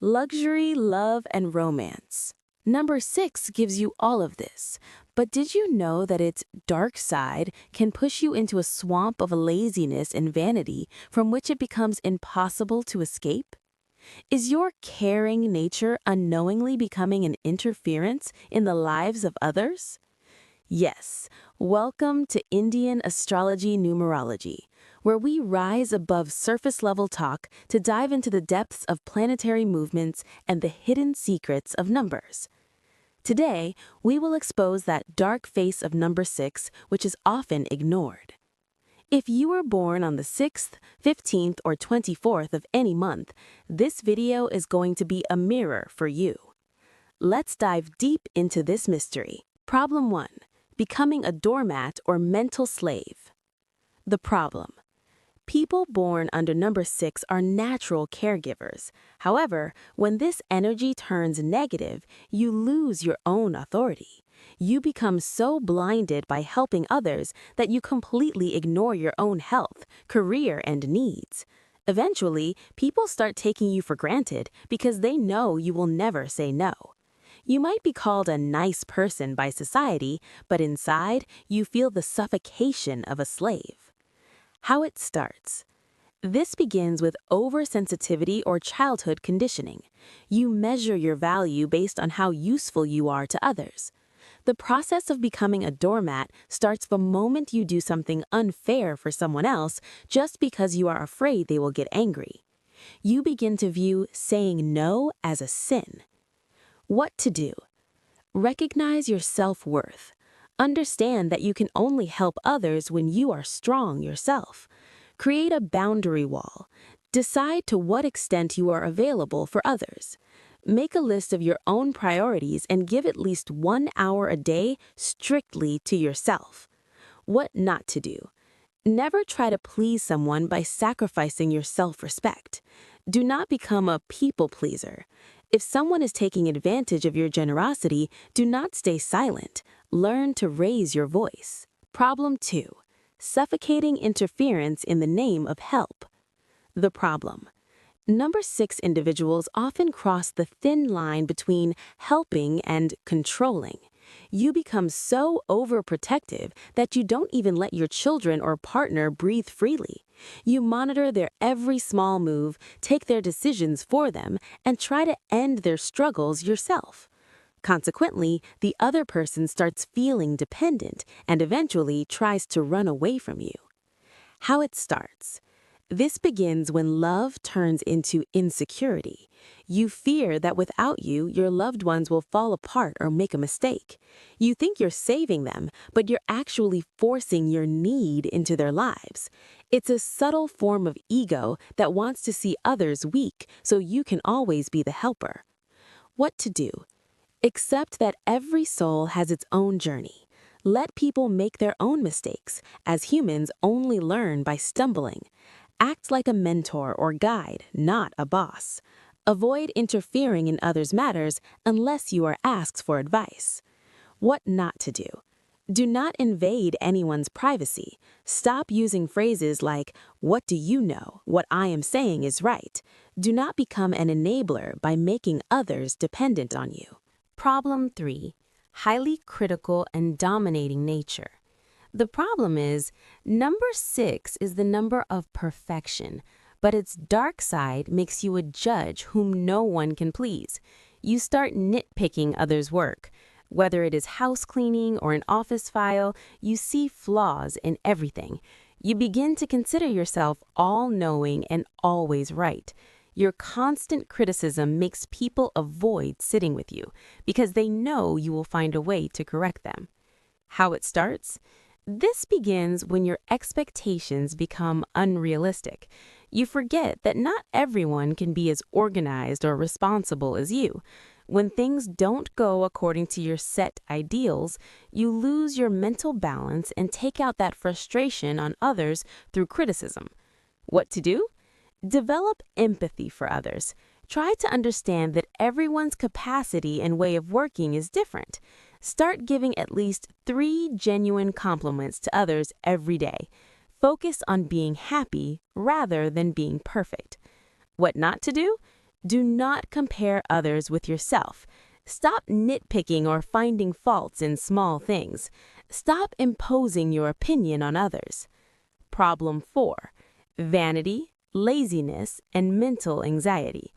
luxury, love, and romance. Number 6 gives you all of this, but did you know that its dark side can push you into a swamp of laziness and vanity from which it becomes impossible to escape? Is your caring nature unknowingly becoming an interference in the lives of others? Yes, welcome to Indian Astrology Numerology, where we rise above surface-level talk to dive into the depths of planetary movements and the hidden secrets of numbers. Today, we will expose that dark face of number 6, which is often ignored. If you were born on the 6th, 15th, or 24th of any month, this video is going to be a mirror for you. Let's dive deep into this mystery. Problem 1. Becoming a doormat or mental slave. The problem. People born under number 6 are natural caregivers. However, when this energy turns negative, you lose your own authority. You become so blinded by helping others that you completely ignore your own health, career, and needs. Eventually, people start taking you for granted because they know you will never say no. You might be called a nice person by society, but inside, you feel the suffocation of a slave. How it starts. This begins with oversensitivity or childhood conditioning. You measure your value based on how useful you are to others. The process of becoming a doormat starts the moment you do something unfair for someone else just because you are afraid they will get angry. You begin to view saying no as a sin. What to do? Recognize your self-worth. Understand that you can only help others when you are strong yourself. Create a boundary wall. Decide to what extent you are available for others. Make a list of your own priorities and give at least 1 hour a day strictly to yourself. What not to do. Never try to please someone by sacrificing your self-respect. Do not become a people pleaser. If someone is taking advantage of your generosity, do not stay silent. Learn to raise your voice. Problem 2. Suffocating interference in the name of help. The problem. Number 6 individuals often cross the thin line between helping and controlling. You become so overprotective that you don't even let your children or partner breathe freely. You monitor their every small move, take their decisions for them, and try to end their struggles yourself. Consequently, the other person starts feeling dependent and eventually tries to run away from you. How it starts. This begins when love turns into insecurity. You fear that without you, your loved ones will fall apart or make a mistake. You think you're saving them, but you're actually forcing your need into their lives. It's a subtle form of ego that wants to see others weak so you can always be the helper. What to do? Accept that every soul has its own journey. Let people make their own mistakes, as humans only learn by stumbling. Act like a mentor or guide, not a boss. Avoid interfering in others' matters unless you are asked for advice. What not to do? Do not invade anyone's privacy. Stop using phrases like, "What do you know? What I am saying is right." Do not become an enabler by making others dependent on you. Problem 3. Highly critical and dominating nature. The problem is, number 6 is the number of perfection, but its dark side makes you a judge whom no one can please. You start nitpicking others' work. Whether it is house cleaning or an office file, you see flaws in everything. You begin to consider yourself all-knowing and always right. Your constant criticism makes people avoid sitting with you because they know you will find a way to correct them. How it starts? This begins when your expectations become unrealistic. You forget that not everyone can be as organized or responsible as you. When things don't go according to your set ideals, you lose your mental balance and take out that frustration on others through criticism. What to do? Develop empathy for others. Try to understand that everyone's capacity and way of working is different. Start giving at least 3 genuine compliments to others every day. Focus on being happy rather than being perfect. What not to do? Do not compare others with yourself. Stop nitpicking or finding faults in small things. Stop imposing your opinion on others. Problem 4. Vanity, laziness, and mental anxiety.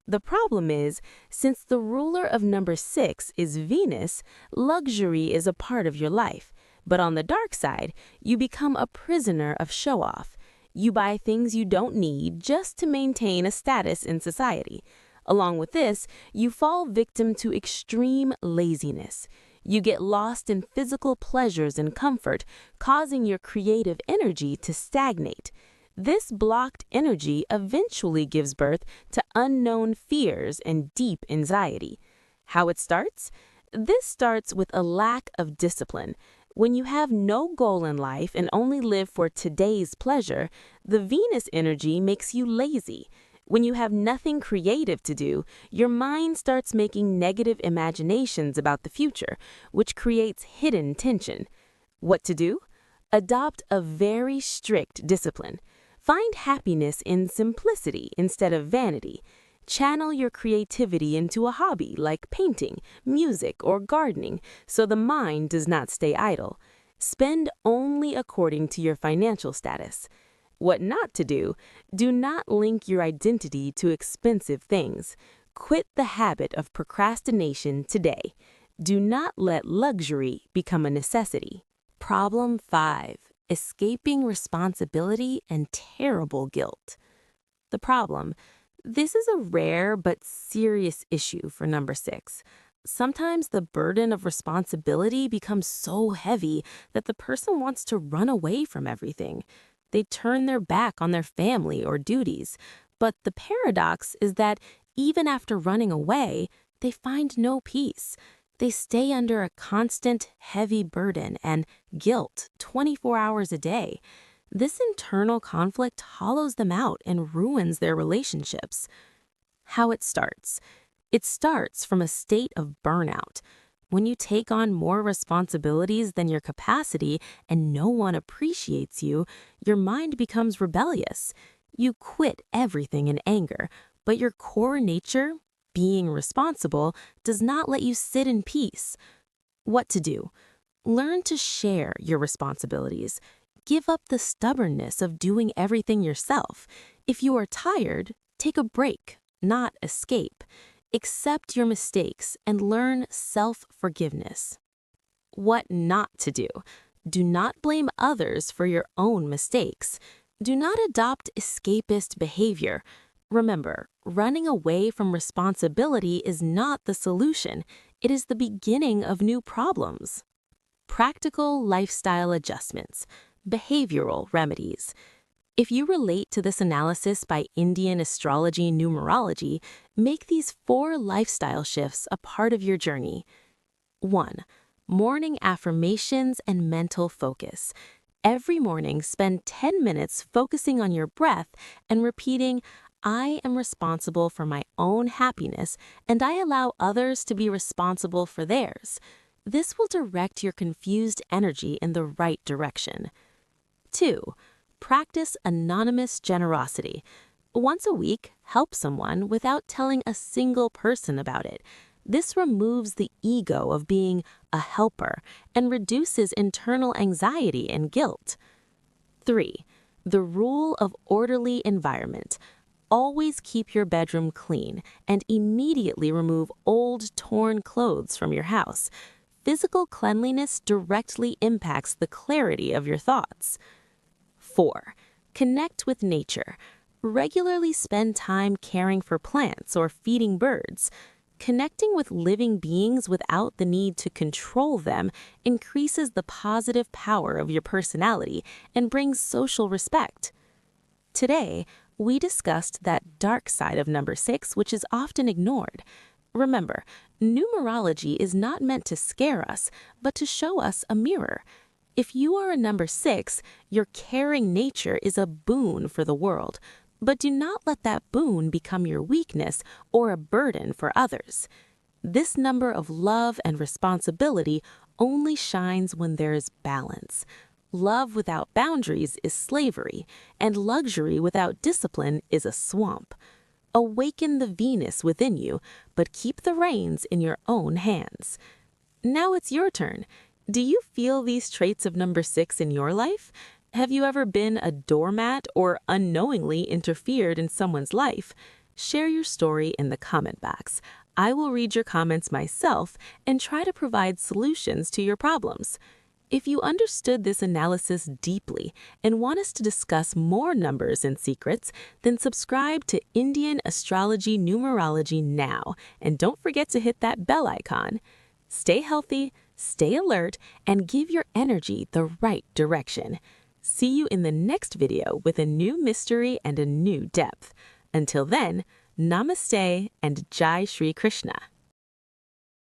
The problem is, since the ruler of number 6 is Venus, luxury is a part of your life. But on the dark side, you become a prisoner of show-off. You buy things you don't need just to maintain a status in society. Along with this, you fall victim to extreme laziness. You get lost in physical pleasures and comfort, causing your creative energy to stagnate. This blocked energy eventually gives birth to unknown fears and deep anxiety. How it starts? This starts with a lack of discipline. When you have no goal in life and only live for today's pleasure, the Venus energy makes you lazy. When you have nothing creative to do, your mind starts making negative imaginations about the future, which creates hidden tension. What to do? Adopt a very strict discipline. Find happiness in simplicity instead of vanity. Channel your creativity into a hobby like painting, music, or gardening so the mind does not stay idle. Spend only according to your financial status. What not to do? Do not link your identity to expensive things. Quit the habit of procrastination today. Do not let luxury become a necessity. Problem 5. Escaping responsibility and terrible guilt. The problem: this is a rare but serious issue for number 6. Sometimes the burden of responsibility becomes so heavy that the person wants to run away from everything. They turn their back on their family or duties. But the paradox is that even after running away, they find no peace. They stay under a constant, heavy burden and guilt 24 hours a day. This internal conflict hollows them out and ruins their relationships. How it starts? It starts from a state of burnout. When you take on more responsibilities than your capacity and no one appreciates you, your mind becomes rebellious. You quit everything in anger, but your core nature, being responsible, does not let you sit in peace. What to do? Learn to share your responsibilities. Give up the stubbornness of doing everything yourself. If you are tired, take a break, not escape. Accept your mistakes and learn self-forgiveness. What not to do? Do not blame others for your own mistakes. Do not adopt escapist behavior. Remember, running away from responsibility is not the solution. It is the beginning of new problems. Practical lifestyle adjustments. Behavioral remedies. If you relate to this analysis by Indian astrology numerology, make these 4 lifestyle shifts a part of your journey. 1. Morning affirmations and mental focus. Every morning, spend 10 minutes focusing on your breath and repeating, "I am responsible for my own happiness, and I allow others to be responsible for theirs." This will direct your confused energy in the right direction. 2. Practice anonymous generosity. Once a week, help someone without telling a single person about it. This removes the ego of being a helper and reduces internal anxiety and guilt. 3. The rule of orderly environment. Always keep your bedroom clean and immediately remove old, torn clothes from your house. Physical cleanliness directly impacts the clarity of your thoughts. 4. Connect with nature. Regularly spend time caring for plants or feeding birds. Connecting with living beings without the need to control them increases the positive power of your personality and brings social respect. Today, we discussed that dark side of number 6, which is often ignored. Remember, numerology is not meant to scare us, but to show us a mirror. If you are a number 6, your caring nature is a boon for the world, but do not let that boon become your weakness or a burden for others. This number of love and responsibility only shines when there is balance. Love without boundaries is slavery, and luxury without discipline is a swamp. Awaken the Venus within you, but keep the reins in your own hands. Now it's your turn. Do you feel these traits of number 6 in your life? Have you ever been a doormat or unknowingly interfered in someone's life? Share your story in the comment box. I will read your comments myself and try to provide solutions to your problems. If you understood this analysis deeply and want us to discuss more numbers and secrets, then subscribe to Indian Astrology Numerology now, and don't forget to hit that bell icon. Stay healthy, stay alert, and give your energy the right direction. See you in the next video with a new mystery and a new depth. Until then, Namaste and Jai Shri Krishna.